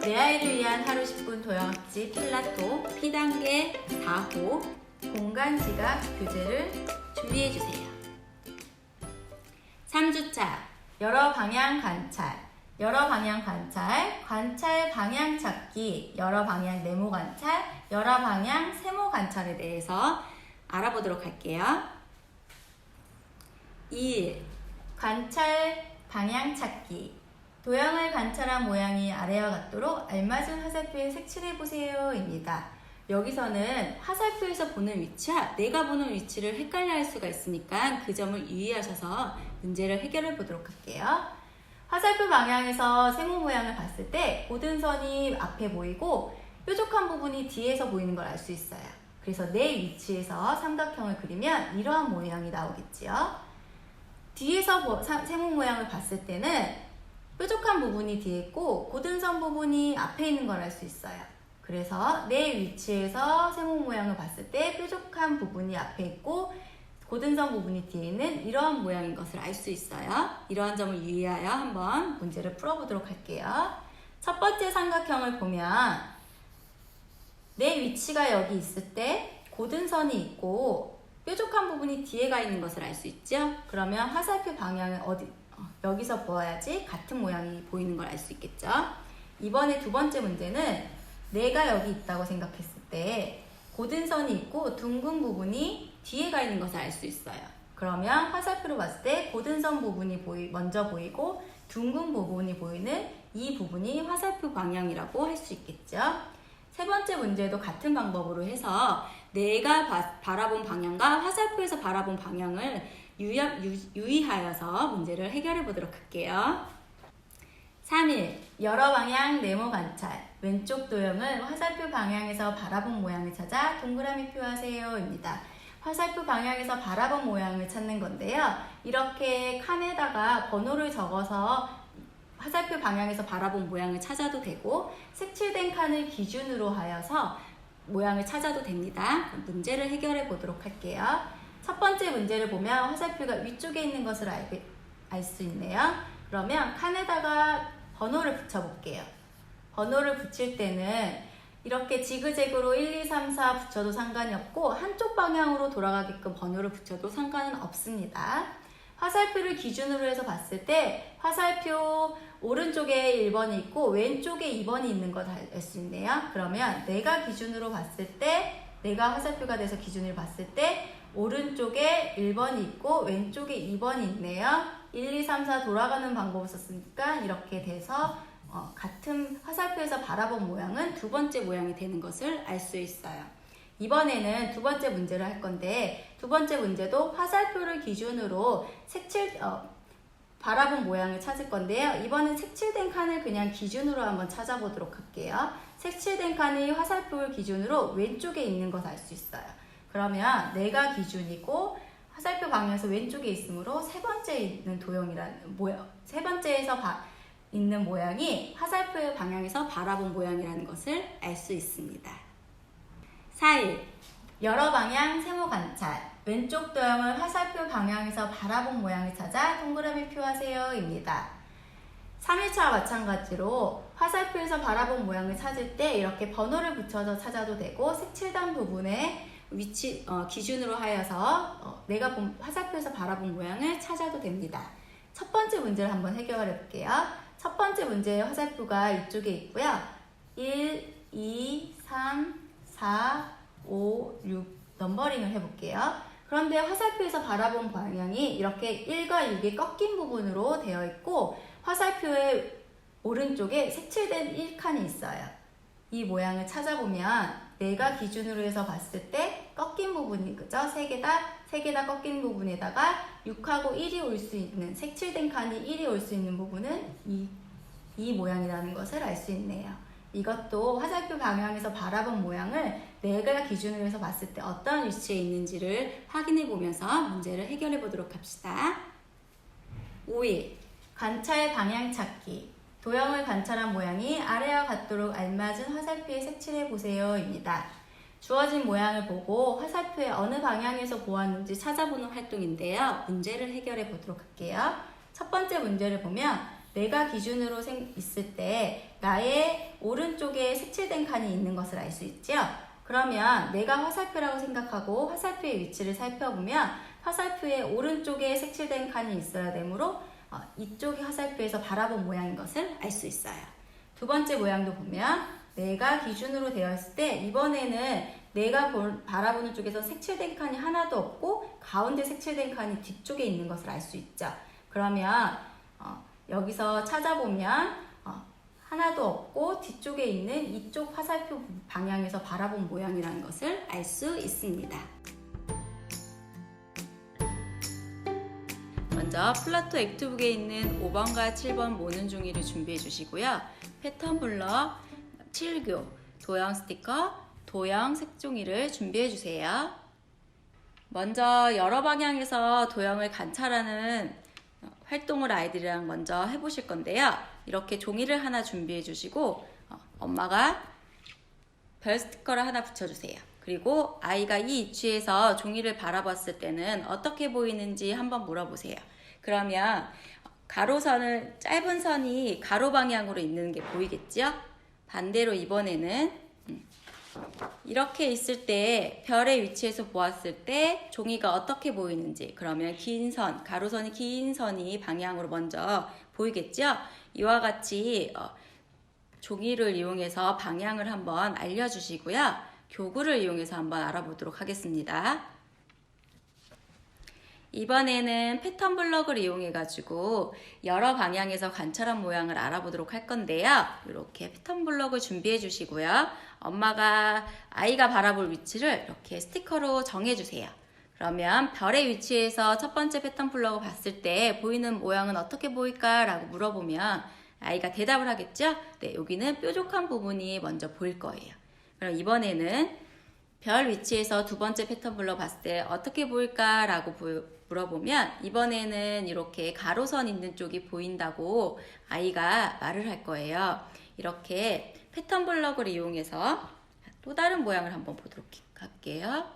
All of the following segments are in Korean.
내 아이를 위한 하루 10분 도형학습 필라토 P단계 4호 공간 지각 교재를 준비해주세요. 3주차 여러 방향 관찰, 여러 방향 관찰, 관찰 방향 찾기, 여러 방향 네모 관찰, 여러 방향 세모 관찰에 대해서 알아보도록 할게요. 2. 관찰 방향 찾기. 도형을 관찰한 모양이 아래와 같도록 알맞은 화살표에 색칠해보세요 입니다. 여기서는 화살표에서 보는 위치와 내가 보는 위치를 헷갈려 할 수가 있으니까 그 점을 유의하셔서 문제를 해결해 보도록 할게요. 화살표 방향에서 세모 모양을 봤을 때 고등선이 앞에 보이고 뾰족한 부분이 뒤에서 보이는 걸 알 수 있어요. 그래서 내 위치에서 삼각형을 그리면 이러한 모양이 나오겠지요. 뒤에서 세모 모양을 봤을 때는 뾰족한 부분이 뒤에 있고 고등선 부분이 앞에 있는 걸 알 수 있어요. 그래서 내 위치에서 세모 모양을 봤을 때 뾰족한 부분이 앞에 있고 고등선 부분이 뒤에 있는 이러한 모양인 것을 알 수 있어요. 이러한 점을 유의하여 한번 문제를 풀어보도록 할게요. 첫 번째 삼각형을 보면 내 위치가 여기 있을 때 고등선이 있고 뾰족한 부분이 뒤에 가 있는 것을 알 수 있죠. 그러면 화살표 방향은 여기서 보아야지 같은 모양이 보이는 걸 알 수 있겠죠. 이번에 두 번째 문제는 내가 여기 있다고 생각했을 때 고등선이 있고 둥근 부분이 뒤에 가 있는 것을 알 수 있어요. 그러면 화살표로 봤을 때 고등선 부분이 먼저 보이고 둥근 부분이 보이는 이 부분이 화살표 방향이라고 할 수 있겠죠. 세 번째 문제도 같은 방법으로 해서 내가 바라본 방향과 화살표에서 바라본 방향을 유의하여서 문제를 해결해 보도록 할게요. 3일 여러 방향 네모 관찰. 왼쪽 도형은 화살표 방향에서 바라본 모양을 찾아 동그라미 표하세요 입니다. 화살표 방향에서 바라본 모양을 찾는 건데요. 이렇게 칸에다가 번호를 적어서 화살표 방향에서 바라본 모양을 찾아도 되고 색칠된 칸을 기준으로 하여서 모양을 찾아도 됩니다. 문제를 해결해 보도록 할게요. 첫 번째 문제를 보면 화살표가 위쪽에 있는 것을 알 수 있네요. 그러면 칸에다가 번호를 붙여볼게요. 번호를 붙일 때는 이렇게 지그재그로 1, 2, 3, 4 붙여도 상관이 없고 한쪽 방향으로 돌아가게끔 번호를 붙여도 상관은 없습니다. 화살표를 기준으로 해서 봤을 때 화살표 오른쪽에 1번이 있고 왼쪽에 2번이 있는 걸 알 수 있네요. 그러면 내가 기준으로 봤을 때 내가 화살표가 돼서 기준으로 봤을 때 오른쪽에 1번이 있고 왼쪽에 2번이 있네요. 1, 2, 3, 4 돌아가는 방법을 썼으니까 이렇게 돼서 같은 화살표에서 바라본 모양은 두 번째 모양이 되는 것을 알 수 있어요. 이번에는 두 번째 문제를 할 건데 두 번째 문제도 화살표를 기준으로 바라본 모양을 찾을 건데요. 이번엔 색칠된 칸을 그냥 기준으로 한번 찾아보도록 할게요. 색칠된 칸이 화살표를 기준으로 왼쪽에 있는 것을 알 수 있어요. 그러면 내가 기준이고 화살표 방향에서 왼쪽에 있으므로 세 번째에 있는 도형이라는 모양, 세 번째에서 있는 모양이 화살표 방향에서 바라본 모양이라는 것을 알 수 있습니다. 4일 여러 방향 세모 관찰. 왼쪽 도형을 화살표 방향에서 바라본 모양을 찾아 동그라미 표하세요 입니다. 3일차와 마찬가지로 화살표에서 바라본 모양을 찾을 때 이렇게 번호를 붙여서 찾아도 되고 색칠된 부분에 위치 기준으로 하여서 내가 본 화살표에서 바라본 모양을 찾아도 됩니다. 첫 번째 문제를 한번 해결해 볼게요. 첫 번째 문제의 화살표가 이쪽에 있고요. 1, 2, 3, 4, 5, 6 넘버링을 해볼게요. 그런데 화살표에서 바라본 방향이 이렇게 1과 6이 꺾인 부분으로 되어 있고 화살표의 오른쪽에 색칠된 1칸이 있어요. 이 모양을 찾아보면 내가 기준으로 해서 봤을 때 꺾인 부분이 그죠? 세 개 다 꺾인 부분에다가 6하고 1이 올 수 있는 색칠된 칸이 1이 올 수 있는 부분은 이 모양이라는 것을 알 수 있네요. 이것도 화살표 방향에서 바라본 모양을 내가 기준으로 해서 봤을 때 어떤 위치에 있는지를 확인해 보면서 문제를 해결해 보도록 합시다. 5일 관찰 방향 찾기. 도형을 관찰한 모양이 아래와 같도록 알맞은 화살표에 색칠해 보세요 입니다. 주어진 모양을 보고 화살표에 어느 방향에서 보았는지 찾아보는 활동인데요. 문제를 해결해 보도록 할게요. 첫 번째 문제를 보면 내가 기준으로 있을 때 나의 오른쪽에 색칠된 칸이 있는 것을 알 수 있죠. 그러면 내가 화살표라고 생각하고 화살표의 위치를 살펴보면 화살표의 오른쪽에 색칠된 칸이 있어야 되므로 이쪽이 화살표에서 바라본 모양인 것을 알 수 있어요. 두 번째 모양도 보면 내가 기준으로 되어 있을 때 이번에는 내가 바라보는 쪽에서 색칠된 칸이 하나도 없고 가운데 색칠된 칸이 뒤쪽에 있는 것을 알 수 있죠. 그러면 여기서 찾아보면 하나도 없고 뒤쪽에 있는 이쪽 화살표 방향에서 바라본 모양이라는 것을 알 수 있습니다. 먼저 플라토 액트북에 있는 5번과 7번 모는 종이를 준비해 주시고요. 패턴 블럭, 칠교, 도형 스티커, 도형 색종이를 준비해 주세요. 먼저 여러 방향에서 도형을 관찰하는 활동을 아이들이랑 먼저 해보실 건데요. 이렇게 종이를 하나 준비해 주시고 엄마가 별 스티커를 하나 붙여주세요. 그리고 아이가 이 위치에서 종이를 바라봤을 때는 어떻게 보이는지 한번 물어보세요. 그러면 가로선을 짧은 선이 가로 방향으로 있는 게 보이겠죠? 반대로 이번에는 이렇게 있을 때 별의 위치에서 보았을 때 종이가 어떻게 보이는지, 그러면 긴 선, 가로선이 긴 선이 방향으로 먼저 보이겠죠? 이와 같이 종이를 이용해서 방향을 한번 알려주시고요. 교구를 이용해서 한번 알아보도록 하겠습니다. 이번에는 패턴 블럭을 이용해 가지고 여러 방향에서 관찰한 모양을 알아보도록 할 건데요. 이렇게 패턴 블럭을 준비해 주시고요. 아이가 바라볼 위치를 이렇게 스티커로 정해 주세요. 그러면 별의 위치에서 첫 번째 패턴 블럭을 봤을 때 보이는 모양은 어떻게 보일까? 라고 물어보면 아이가 대답을 하겠죠? 네, 여기는 뾰족한 부분이 먼저 보일 거예요. 그럼 이번에는 별 위치에서 두 번째 패턴 블럭 봤을 때 어떻게 보일까? 라고 물어보면 이번에는 이렇게 가로선 있는 쪽이 보인다고 아이가 말을 할 거예요. 이렇게 패턴 블럭을 이용해서 또 다른 모양을 한번 보도록 할게요.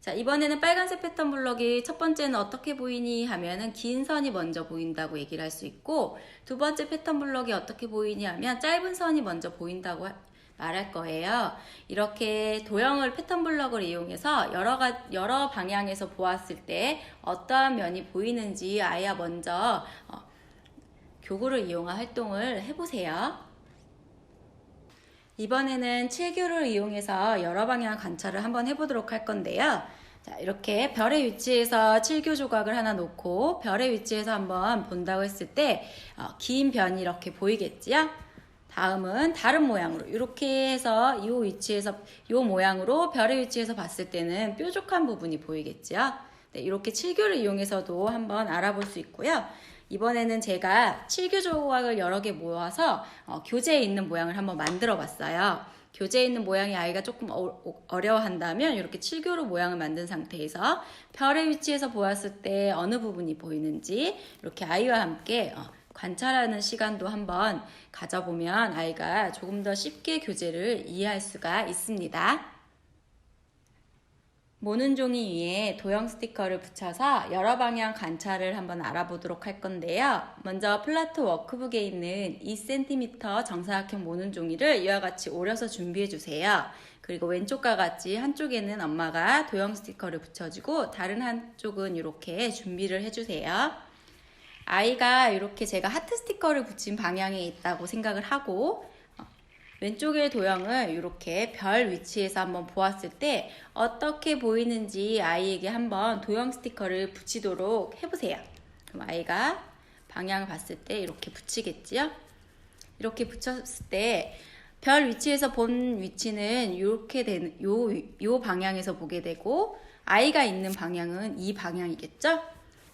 자, 이번에는 빨간색 패턴 블럭이 첫 번째는 어떻게 보이니 하면은 긴 선이 먼저 보인다고 얘기를 할 수 있고, 두 번째 패턴 블럭이 어떻게 보이니 하면 짧은 선이 먼저 보인다고 말할 거예요. 이렇게 도형을 패턴 블럭을 이용해서 여러 방향에서 보았을 때 어떠한 면이 보이는지 아이와 먼저 교구를 이용한 활동을 해보세요. 이번에는 칠교를 이용해서 여러 방향 관찰을 한번 해보도록 할 건데요. 자, 이렇게 별의 위치에서 칠교 조각을 하나 놓고 별의 위치에서 한번 본다고 했을 때 긴 변이 이렇게 보이겠지요? 다음은 다른 모양으로 이렇게 해서 이 위치에서 이 모양으로 별의 위치에서 봤을 때는 뾰족한 부분이 보이겠죠? 네, 이렇게 칠교를 이용해서도 한번 알아볼 수 있고요. 이번에는 제가 칠교 조각을 여러 개 모아서 교재에 있는 모양을 한번 만들어 봤어요. 교재에 있는 모양이 아이가 조금 어려워한다면 이렇게 칠교로 모양을 만든 상태에서 별의 위치에서 보았을 때 어느 부분이 보이는지 이렇게 아이와 함께 관찰하는 시간도 한번 가져보면 아이가 조금 더 쉽게 교재를 이해할 수가 있습니다. 모는 종이 위에 도형 스티커를 붙여서 여러 방향 관찰을 한번 알아보도록 할 건데요. 먼저 플라토 워크북에 있는 2cm 정사각형 모는 종이를 이와 같이 오려서 준비해 주세요. 그리고 왼쪽과 같이 한쪽에는 엄마가 도형 스티커를 붙여주고 다른 한쪽은 이렇게 준비를 해주세요. 아이가 이렇게 제가 하트 스티커를 붙인 방향에 있다고 생각을 하고 왼쪽의 도형을 이렇게 별 위치에서 한번 보았을 때 어떻게 보이는지 아이에게 한번 도형 스티커를 붙이도록 해보세요. 그럼 아이가 방향을 봤을 때 이렇게 붙이겠지요? 이렇게 붙였을 때 별 위치에서 본 위치는 이렇게 되는 요 방향에서 보게 되고 아이가 있는 방향은 이 방향이겠죠?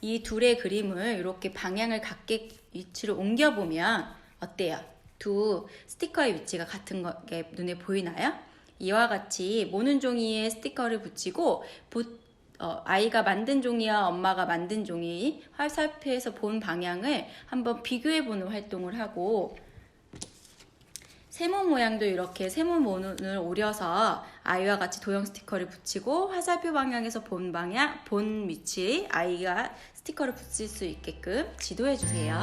이 둘의 그림을 이렇게 방향을 같게 위치를 옮겨보면 어때요? 두 스티커의 위치가 같은 게 눈에 보이나요? 이와 같이 모는 종이에 스티커를 붙이고 아이가 만든 종이와 엄마가 만든 종이 화살표에서 본 방향을 한번 비교해보는 활동을 하고 세모 모양도 이렇게 세모 모눈을 오려서 아이와 같이 도형 스티커를 붙이고 화살표 방향에서 본 위치 아이가 스티커를 붙일 수 있게끔 지도해 주세요.